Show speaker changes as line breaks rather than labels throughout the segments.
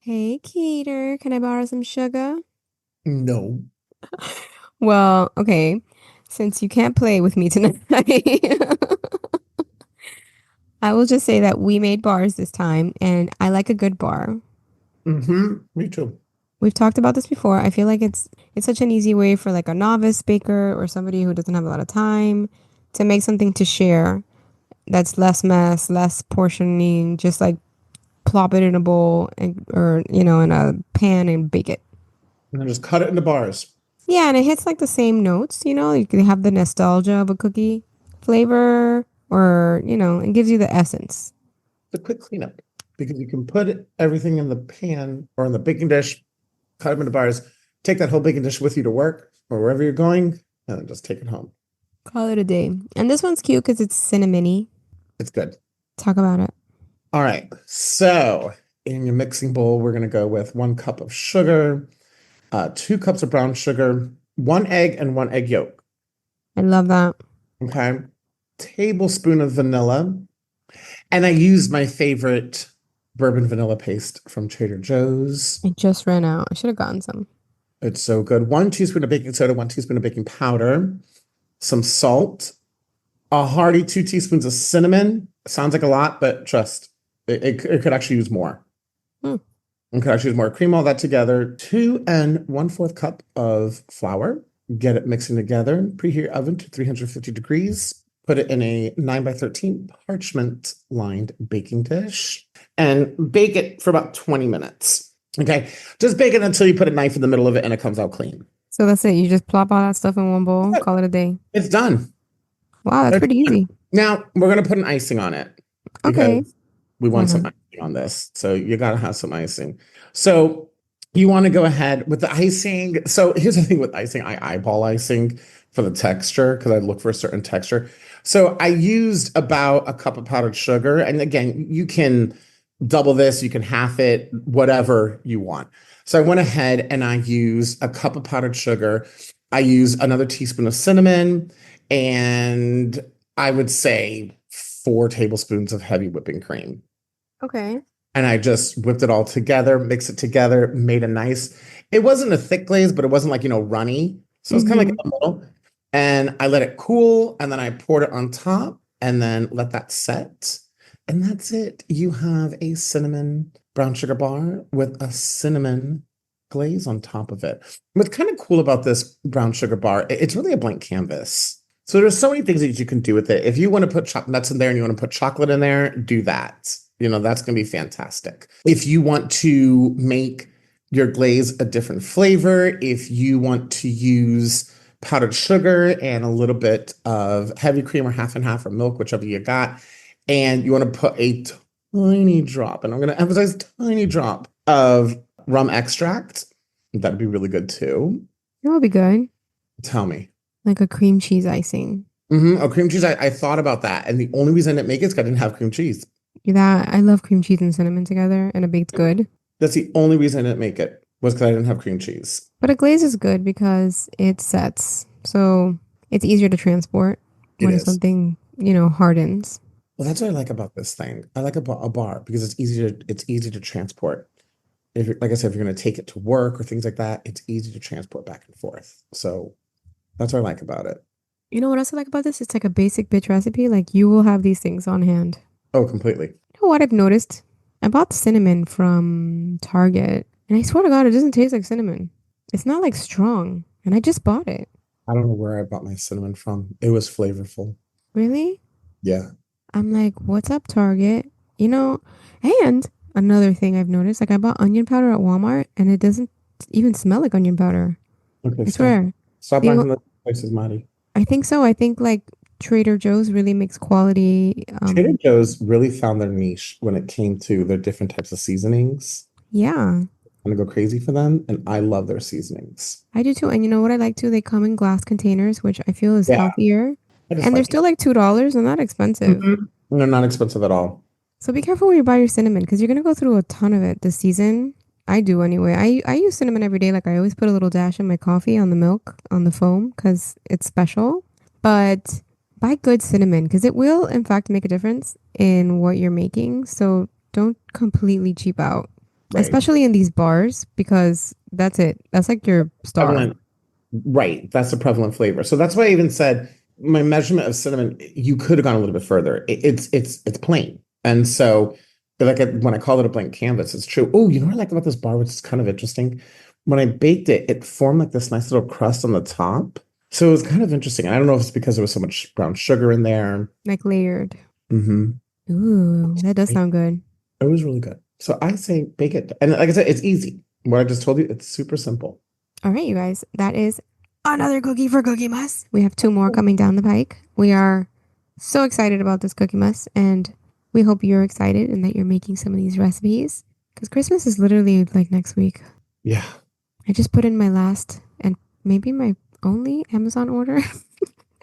Hey, Keter, can I borrow some sugar?
No.
Well, okay, since you can't play with me tonight, I will just say that we made bars this time, and I like a good bar.
Me too.
We've talked about this before. I feel like it's such an easy way for like a novice baker or somebody who doesn't have a lot of time to make something to share that's less mess, less portioning, just like plop it in a bowl and, or in a pan and bake it.
And then just cut it into bars.
Yeah, and it hits like the same notes, you can have the nostalgia of a cookie flavor or, it gives you the essence.
The quick cleanup. Because you can put everything in the pan or in the baking dish, cut them into bars, take that whole baking dish with you to work or wherever you're going, and then just take it home.
Call it a day. And this one's cute because it's cinnamony.
It's good.
Talk about it.
All right. So in your mixing bowl, we're going to go with 1 cup of sugar, 2 cups of brown sugar, 1 egg and 1 egg yolk.
I love that.
Okay. Tablespoon of vanilla. And I used my favorite bourbon vanilla paste from Trader Joe's.
I just ran out. I should have gotten some.
It's so good. 1 teaspoon of baking soda, 1 teaspoon of baking powder, some salt, a hearty 2 teaspoons of cinnamon. Sounds like a lot, but trust, it could actually use more.
Hmm.
It could actually use more. Cream all that together. 2 and 1/4 cup of flour. Get it mixing together. Preheat your oven to 350 degrees. Put it in a 9 by 13 parchment lined baking dish and bake it for about 20 minutes. Okay. Just bake it until you put a knife in the middle of it and it comes out clean.
So that's it. You just plop all that stuff in one bowl, call it a day.
It's done.
Wow, that's
It's
pretty
done.
easy.
Now we're going to put an icing on it
Okay.
because we
Why
want some
not?
icing on this. So you got to have some icing. So you want to go ahead with the icing. So here's the thing with icing. I eyeball icing for the texture because I look for a certain texture. So I used about 1 cup of powdered sugar. And again, you can double this, you can half it, whatever you want. So I went ahead and I used 1 cup of powdered sugar. I used another teaspoon of cinnamon, and I would say 4 tablespoons of heavy whipping cream.
Okay.
And I just whipped it all together, mixed it together, made a nice, it wasn't a thick glaze, but it wasn't like, runny. So it's kind of like
Mm-hmm.
in the middle. And I let it cool and then I poured it on top and then let that set. And that's it. You have a cinnamon brown sugar bar with a cinnamon glaze on top of it. What's kind of cool about this brown sugar bar, it's really a blank canvas. So there's so many things that you can do with it. If you want to put nuts in there and you want to put chocolate in there, do that. That's going to be fantastic. If you want to make your glaze a different flavor, if you want to use powdered sugar and a little bit of heavy cream or half and half or milk, whichever you got, and you want to put a tiny drop, and I'm going to emphasize tiny drop of rum extract, that'd be really good too.
That would be good.
Tell me.
Like a cream cheese icing.
Oh, cream cheese. I thought about that. And the only reason I didn't make it is because I didn't have cream cheese.
That I love cream cheese and cinnamon together and a baked good.
That's the only reason I didn't make it was because I didn't have cream cheese.
But a glaze is good because it sets. So it's easier to transport
It
when
is.
something, hardens.
Well, that's what I like about this thing. I like a bar because it's easy to transport. If you're, like I said, if you're going to take it to work or things like that, it's easy to transport back and forth. So that's what I like about it.
You know what else I like about this? It's like a basic bitch recipe. Like you will have these things on hand.
Oh, completely.
You know what I've noticed? I bought cinnamon from Target and I swear to God, it doesn't taste like cinnamon. It's not like strong. And I just bought it.
I don't know where I bought my cinnamon from. It was flavorful.
Really?
Yeah.
I'm like, what's up, Target? You know, and another thing I've noticed, like I bought onion powder at Walmart and it doesn't even smell like onion powder.
Okay,
I
stop.
swear.
Stop
The,
buying
o-
from the places, Marty.
I think so. I think like Trader Joe's really makes quality.
Trader Joe's really found their niche when it came to their different types of seasonings.
Yeah,
I'm gonna go crazy for them, and I love their seasonings.
I do too. And you know what I like too? They come in glass containers, which I feel is
Yeah,
healthier.
I just
And they're
like it.
still like $2. They're not expensive.
They're not expensive at all.
So be careful when you buy your cinnamon because you're gonna go through a ton of it this season. I do anyway. I use cinnamon every day. Like I always put a little dash in my coffee on the milk on the foam because it's special. But buy good cinnamon because it will in fact make a difference in what you're making. So don't completely cheap out.
Right.
especially in these bars because that's it. That's like your star.
Prevalent. Right. That's a prevalent flavor. So that's why I even said my measurement of cinnamon, you could have gone a little bit further. It's plain. And so when I called it a blank canvas, it's true. Oh, you know what I like about this bar, which is kind of interesting? When I baked it, it formed like this nice little crust on the top. So it was kind of interesting. And I don't know if it's because there was so much brown sugar in there.
Like layered.
Hmm.
Ooh, that does
It
sound good.
was really good. So I say bake it. And like I said, it's easy. What I just told you, it's super simple.
All right, you guys. That is another cookie for Cookie Mess. We have two more coming down the pike. We are so excited about this Cookie Mess, and we hope you're excited and that you're making some of these recipes because Christmas is literally like next week.
Yeah.
I just put in my last and maybe my only Amazon order.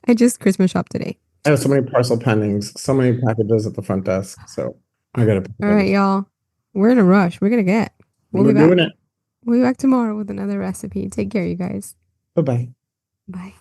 I just Christmas shop today.
I have so many parcel pendings, so many packages at the front desk. So I gotta pick
All
up
right,
everything.
y'all. We're in a rush. We're gonna get. We'll
We're
be
doing
back.
it.
We'll be back tomorrow with another recipe. Take care, you guys.
Bye-bye.
Bye.